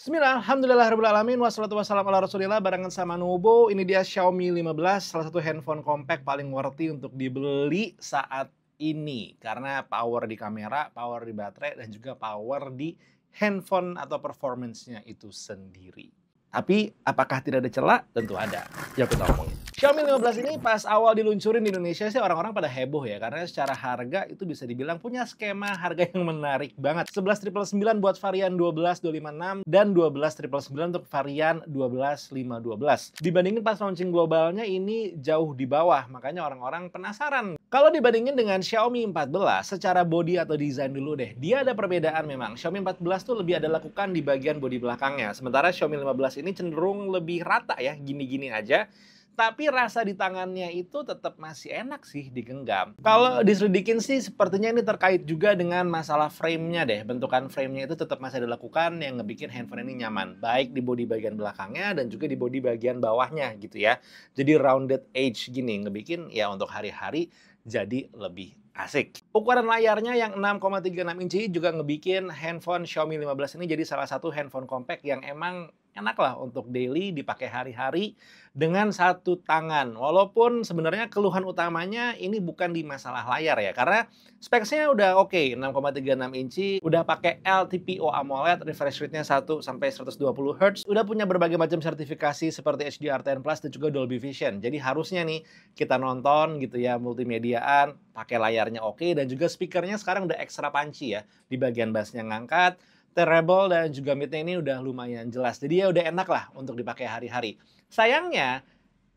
Bismillah, alhamdulillahirrahmanirrahim, wassalatu wassalamu ala rasulillah, barengan sama Nubo. Ini dia Xiaomi 15, salah satu handphone compact paling worthy untuk dibeli saat ini. Karena power di kamera, power di baterai, dan juga power di handphone atau performance-nya itu sendiri. Tapi apakah tidak ada celah? Tentu ada. Ya kita omongin. Xiaomi 15 ini pas awal diluncurin di Indonesia sih orang-orang pada heboh ya. Karena secara harga itu bisa dibilang punya skema harga yang menarik banget. 11.999 buat varian 12.256 dan 12.999 untuk varian 12.512. Dibandingin pas launching globalnya ini jauh di bawah. Makanya orang-orang penasaran. Kalau dibandingin dengan Xiaomi 14, secara body atau desain dulu deh. Dia ada perbedaan memang. Xiaomi 14 tuh lebih ada lekukan di bagian body belakangnya. Sementara Xiaomi 15 ini cenderung lebih rata ya, gini-gini aja. Tapi rasa di tangannya itu tetap masih enak sih digenggam. Kalau diselidikin sih sepertinya ini terkait juga dengan masalah frame-nya deh. Bentukan frame-nya itu tetap masih ada lekukan yang ngebikin handphone ini nyaman. Baik di bodi bagian belakangnya dan juga di bodi bagian bawahnya gitu ya. Jadi rounded edge gini, ngebikin ya untuk hari-hari jadi lebih asik. Ukuran layarnya yang 6,36 inci juga ngebikin handphone Xiaomi 15 ini jadi salah satu handphone compact yang emang enak lah untuk daily dipakai hari-hari dengan satu tangan. Walaupun sebenarnya keluhan utamanya ini bukan di masalah layar ya, karena speksnya udah oke, 6,36 inci, udah pakai LTPO AMOLED, refresh rate-nya 1 sampai 120 Hz, udah punya berbagai macam sertifikasi seperti HDR10+ dan juga Dolby Vision. Jadi harusnya nih kita nonton gitu ya, multimediaan, pakai layarnya oke, dan juga speakernya sekarang udah extra punchy ya. Di bagian bassnya ngangkat, treble dan juga midnya ini udah lumayan jelas. Jadi ya udah enak lah untuk dipakai hari-hari. Sayangnya,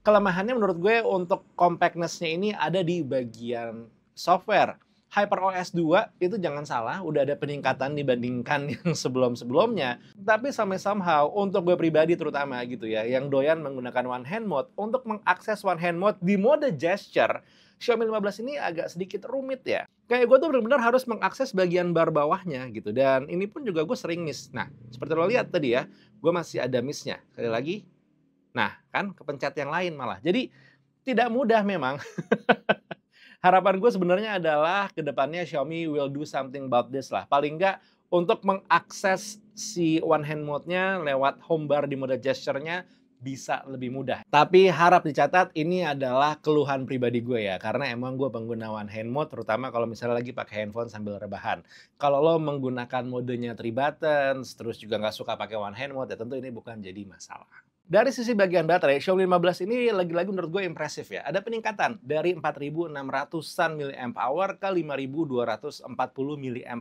kelemahannya menurut gue untuk compactness-nya ini ada di bagian software. HyperOS 2 itu jangan salah, udah ada peningkatan dibandingkan yang sebelum-sebelumnya. Tapi somehow untuk gue pribadi terutama gitu ya, yang doyan menggunakan one hand mode, untuk mengakses one hand mode di mode gesture, Xiaomi 15 ini agak sedikit rumit ya. Kayak gue tuh benar-benar harus mengakses bagian bar bawahnya gitu. Dan ini pun juga gue sering miss. Nah, seperti lo lihat tadi ya, gue masih ada miss-nya. Sekali lagi, nah kan kepencet yang lain malah. Jadi tidak mudah memang. Harapan gue sebenarnya adalah kedepannya Xiaomi will do something about this lah. Paling nggak untuk mengakses si one hand mode-nya lewat home bar di mode gesture-nya bisa lebih mudah. Tapi harap dicatat ini adalah keluhan pribadi gue ya. Karena emang gue pengguna one hand mode terutama kalau misalnya lagi pakai handphone sambil rebahan. Kalau lo menggunakan modenya 3 buttons, terus juga nggak suka pakai one hand mode, ya tentu ini bukan jadi masalah. Dari sisi bagian baterai, Xiaomi 15 ini lagi-lagi menurut gue impresif ya. Ada peningkatan dari 4.600-an mAh ke 5.240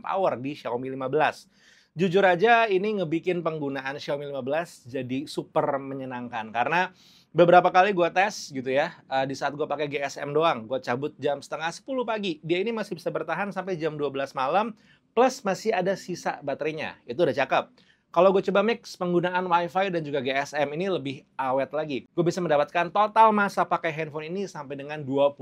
mAh di Xiaomi 15. Jujur aja ini ngebikin penggunaan Xiaomi 15 jadi super menyenangkan. Karena beberapa kali gue tes gitu ya, di saat gue pakai GSM doang, gue cabut jam setengah 10 pagi. Dia ini masih bisa bertahan sampai jam 12 malam, plus masih ada sisa baterainya. Itu udah cakep. Kalau gue coba mix penggunaan WiFi dan juga GSM ini lebih awet lagi. Gue bisa mendapatkan total masa pakai handphone ini sampai dengan 25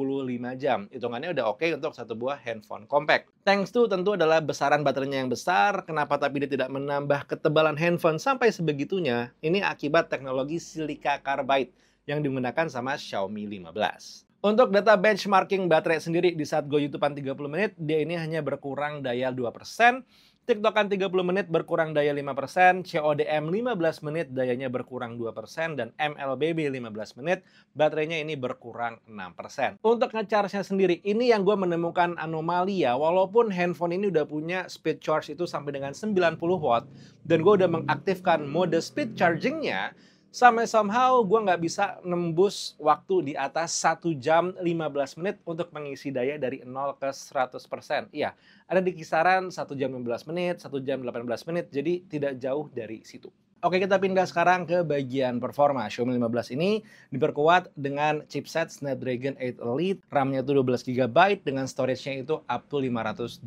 jam. Hitungannya udah oke untuk satu buah handphone compact. Thanks to tentu adalah besaran baterainya yang besar. Kenapa tapi dia tidak menambah ketebalan handphone sampai sebegitunya? Ini akibat teknologi Silica Carbide yang digunakan sama Xiaomi 15. Untuk data benchmarking baterai sendiri di saat gue YouTubean 30 menit, dia ini hanya berkurang daya 2%. TikTokan 30 menit berkurang daya 5%, CODM 15 menit dayanya berkurang 2%, dan MLBB 15 menit baterainya ini berkurang 6%. Untuk nge-charge-nya sendiri, ini yang gue menemukan anomali ya, walaupun handphone ini udah punya speed charge itu sampai dengan 90 watt, dan gue udah mengaktifkan mode speed charging-nya, somehow gue nggak bisa nembus waktu di atas 1 jam 15 menit untuk mengisi daya dari 0 ke 100%. Iya, ada di kisaran 1 jam 15 menit, 1 jam 18 menit, jadi tidak jauh dari situ. Oke, kita pindah sekarang ke bagian performa. Xiaomi 15 ini diperkuat dengan chipset Snapdragon 8 Elite, RAM-nya itu 12 GB, dengan storage-nya itu up to 512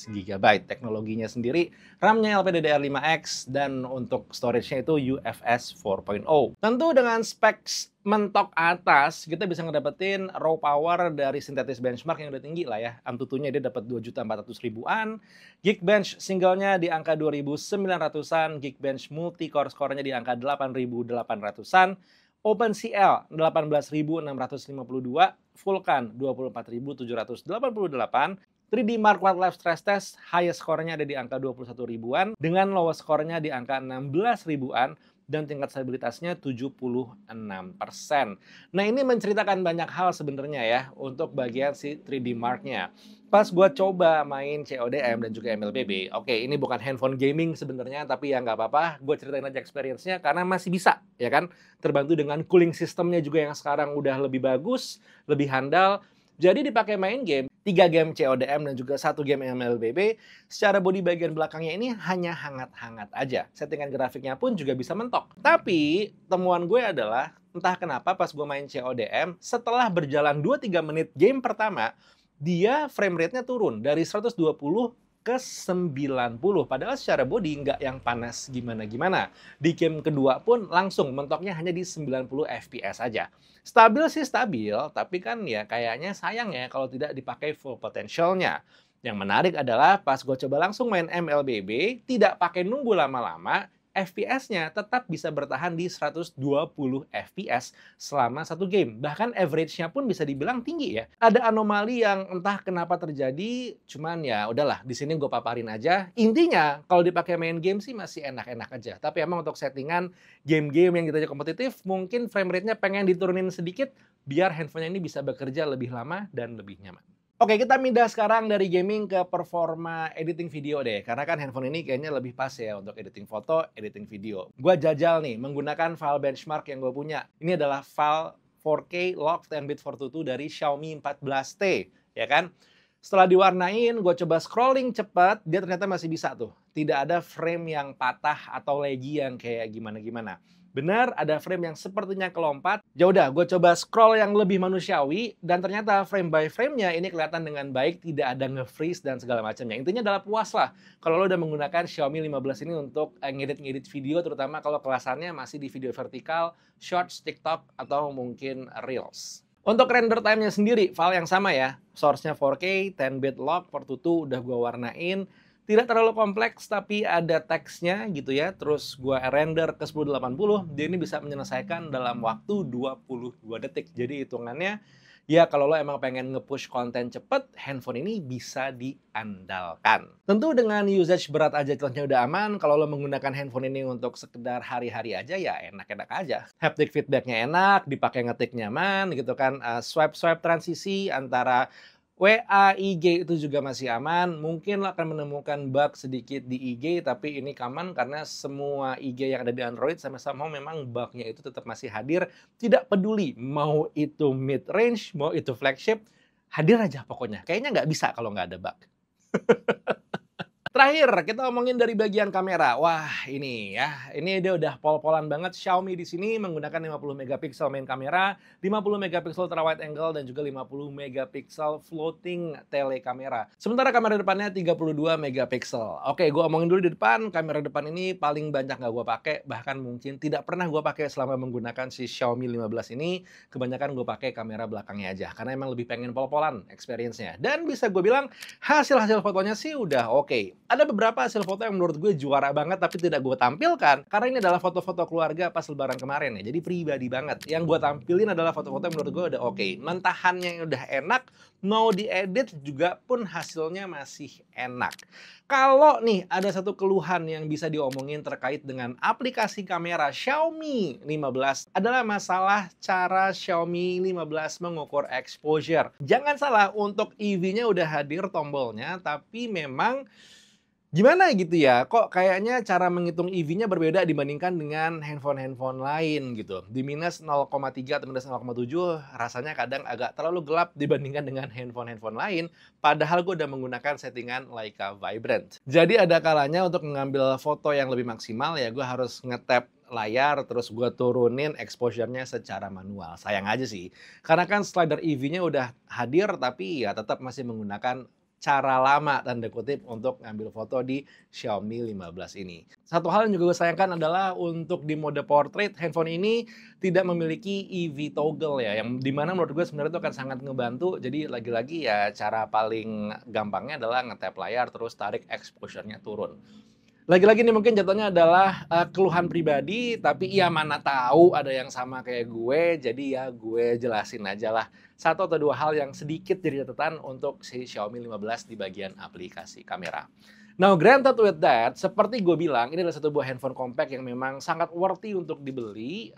GB. Teknologinya sendiri, RAM-nya LPDDR5X, dan untuk storage-nya itu UFS 4.0. Tentu dengan specs mentok atas, kita bisa ngedapetin raw power dari sintetis benchmark yang udah tinggi lah ya. AnTuTu-nya dia dapat 2.400.000-an, Geekbench singlenya di angka 2.900-an, Geekbench multi-core score-nya di angka 8.800-an, OpenCL 18.652, Vulkan 24.788, 3D Mark Wildlife Stress Test, highest skornya ada di angka 21 ribuan, dengan lowest skornya di angka 16 ribuan, dan tingkat stabilitasnya 76%. Nah, ini menceritakan banyak hal sebenarnya ya untuk bagian si 3D Mark-nya. Pas gue coba main CODM dan juga MLBB, oke, ini bukan handphone gaming sebenarnya, tapi ya nggak apa-apa, gue ceritain aja experience-nya karena masih bisa, ya kan? Terbantu dengan cooling system-nya juga yang sekarang udah lebih bagus, lebih handal. Jadi dipakai main game, 3 game CODM dan juga 1 game MLBB, secara bodi bagian belakangnya ini hanya hangat-hangat aja. Settingan grafiknya pun juga bisa mentok. Tapi temuan gue adalah, entah kenapa pas gue main CODM, setelah berjalan 2-3 menit game pertama, dia frame rate-nya turun dari 120 ke 90. Padahal secara body nggak yang panas gimana-gimana. Di game kedua pun langsung mentoknya hanya di 90 FPS aja. Stabil sih stabil, tapi kan ya kayaknya sayang ya kalau tidak dipakai full potentialnya. Yang menarik adalah pas gue coba langsung main MLBB, tidak pakai nunggu lama-lama, FPS-nya tetap bisa bertahan di 120 FPS selama satu game. Bahkan average-nya pun bisa dibilang tinggi ya. Ada anomali yang entah kenapa terjadi, cuman ya udahlah, di sini gue paparin aja. Intinya, kalau dipakai main game sih masih enak-enak aja. Tapi emang untuk settingan game-game yang kita kompetitif, mungkin frame rate-nya pengen diturunin sedikit, biar handphonenya ini bisa bekerja lebih lama dan lebih nyaman. Oke, kita pindah sekarang dari gaming ke performa editing video deh. Karena kan handphone ini kayaknya lebih pas ya untuk editing foto, editing video. Gua jajal nih menggunakan file benchmark yang gue punya. Ini adalah file 4K Log 10-bit 422 dari Xiaomi 14T, ya kan? Setelah diwarnain, gue coba scrolling cepat, dia ternyata masih bisa tuh. Tidak ada frame yang patah atau laggy yang kayak gimana-gimana. Benar, ada frame yang sepertinya kelompat. Ya udah, gue coba scroll yang lebih manusiawi dan ternyata frame by frame-nya ini kelihatan dengan baik, tidak ada nge-freeze dan segala macamnya. Intinya adalah puas lah kalau lo udah menggunakan Xiaomi 15 ini untuk ngedit-ngedit video, terutama kalau kelasannya masih di video vertikal, Shorts, TikTok, atau mungkin Reels. Untuk render time-nya sendiri, file yang sama ya. Source-nya 4K, 10-bit log, 422 udah gue warnain. Tidak terlalu kompleks, tapi ada teksnya gitu ya. Terus gue render ke 1080, dia ini bisa menyelesaikan dalam waktu 22 detik. Jadi hitungannya, ya kalau lo emang pengen nge-push konten cepet, handphone ini bisa diandalkan. Tentu dengan usage berat aja contohnya udah aman. Kalau lo menggunakan handphone ini untuk sekedar hari-hari aja, ya enak-enak aja. Haptic feedbacknya enak, dipakai ngetik nyaman gitu kan. Swipe-swipe transisi antara WA, IG itu juga masih aman. Mungkin lo akan menemukan bug sedikit di IG, tapi ini aman karena semua IG yang ada di Android sama-sama memang bugnya itu tetap masih hadir. Tidak peduli mau itu mid-range, mau itu flagship, hadir aja pokoknya. Kayaknya nggak bisa kalau nggak ada bug. Terakhir, kita ngomongin dari bagian kamera. Wah, ini ya. Ini dia udah pol-polan banget. Xiaomi di sini menggunakan 50 megapiksel main kamera, 50 megapiksel ultra wide angle, dan juga 50 megapiksel floating telekamera. Sementara kamera depannya 32 megapiksel. Oke, gue omongin dulu di depan. Kamera depan ini paling banyak nggak gue pakai, bahkan mungkin tidak pernah gue pakai selama menggunakan si Xiaomi 15 ini. Kebanyakan gue pakai kamera belakangnya aja, karena emang lebih pengen pol-polan experience-nya. Dan bisa gue bilang, hasil-hasil fotonya sih udah oke. Ada beberapa hasil foto yang menurut gue juara banget tapi tidak gue tampilkan karena ini adalah foto-foto keluarga pas lebaran kemarin ya. Jadi pribadi banget. Yang gue tampilin adalah foto-foto yang menurut gue udah oke. Mentahannya udah enak, mau diedit juga pun hasilnya masih enak. Kalau nih ada satu keluhan yang bisa diomongin terkait dengan aplikasi kamera Xiaomi 15 adalah masalah cara Xiaomi 15 mengukur exposure. Jangan salah, untuk EV-nya udah hadir tombolnya, tapi memang gimana gitu ya, kok kayaknya cara menghitung EV-nya berbeda dibandingkan dengan handphone-handphone lain gitu. Di minus 0,3 atau minus 0,7 rasanya kadang agak terlalu gelap dibandingkan dengan handphone-handphone lain, padahal gue udah menggunakan settingan Leica Vibrant. Jadi ada kalanya untuk mengambil foto yang lebih maksimal ya gue harus nge-tap layar terus gue turunin exposure-nya secara manual. Sayang aja sih, karena kan slider EV-nya udah hadir tapi ya tetap masih menggunakan cara lama tanda kutip untuk ngambil foto di Xiaomi 15 ini. Satu hal yang juga gue sayangkan adalah untuk di mode portrait, handphone ini tidak memiliki EV toggle ya, yang dimana menurut gue sebenarnya itu akan sangat ngebantu. Jadi lagi-lagi ya cara paling gampangnya adalah nge-tap layar terus tarik exposure-nya turun. Lagi-lagi nih mungkin jatuhnya adalah, keluhan pribadi, tapi ya mana tahu ada yang sama kayak gue, jadi ya gue jelasin aja lah, satu atau 2 hal yang sedikit jadi catatan untuk si Xiaomi 15 di bagian aplikasi kamera. Now granted with that, seperti gue bilang, ini adalah satu buah handphone compact yang memang sangat worthy untuk dibeli,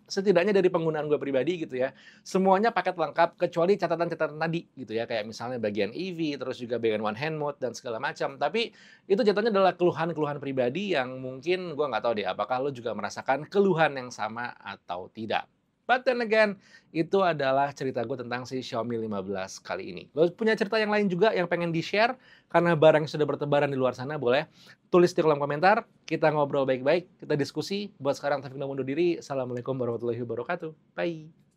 setidaknya dari penggunaan gue pribadi gitu ya, semuanya paket lengkap kecuali catatan-catatan tadi gitu ya, kayak misalnya bagian EV, terus juga bagian one hand mode dan segala macam. Tapi itu jatuhnya adalah keluhan-keluhan pribadi yang mungkin gua nggak tahu deh apakah lo juga merasakan keluhan yang sama atau tidak. But then again, itu adalah cerita gue tentang si Xiaomi 15 kali ini. Lo punya cerita yang lain juga yang pengen di-share karena barang yang sudah bertebaran di luar sana, boleh tulis di kolom komentar, kita ngobrol baik-baik, kita diskusi. Buat sekarang Taufik undur diri. Assalamualaikum warahmatullahi wabarakatuh. Bye.